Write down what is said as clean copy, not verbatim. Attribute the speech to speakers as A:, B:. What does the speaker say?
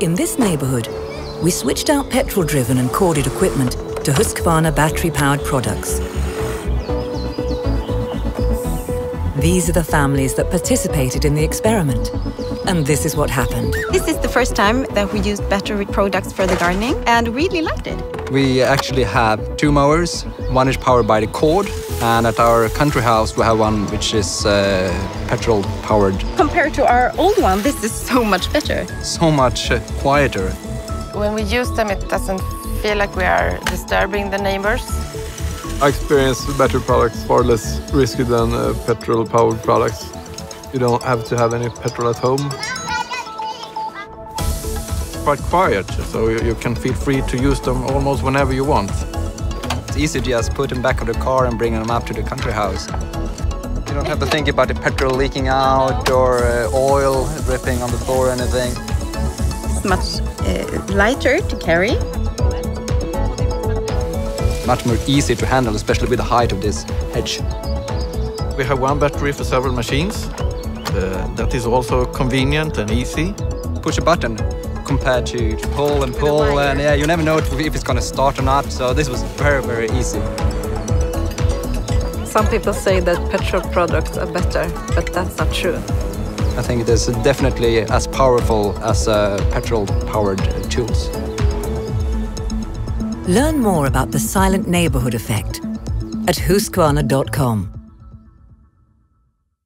A: In this neighbourhood, we switched out petrol-driven and corded equipment to Husqvarna battery-powered products. These are the families that participated in the experiment. And this is what happened.
B: This is the first time that we used battery products for the gardening and really liked it.
C: We actually have 2 mowers. One is powered by the cord, and at our country house we have one which is petrol powered.
B: Compared to our old one, this is so much better.
C: So much quieter.
D: When we use them, it doesn't feel like we are disturbing the neighbors.
E: I experience battery products far less risky than petrol powered products. You don't have to have any petrol at home. Quite quiet, so you can feel free to use them almost whenever you want.
C: It's easy to just put them back of the car and bring them up to the country house. You don't have to think about the petrol leaking out or oil dripping on the floor or anything.
B: It's much lighter to carry.
C: Much more easy to handle, especially with the height of this hedge.
E: We have one battery for several machines. That is also convenient and easy.
C: Push a button compared to pull and pull, and yeah, you never know if it's going to start or not. So this was very, very easy.
F: Some people say that petrol products are better, but that's not true.
C: I think it is definitely as powerful as petrol-powered tools.
A: Learn more about the silent neighbourhood effect at Husqvarna.com.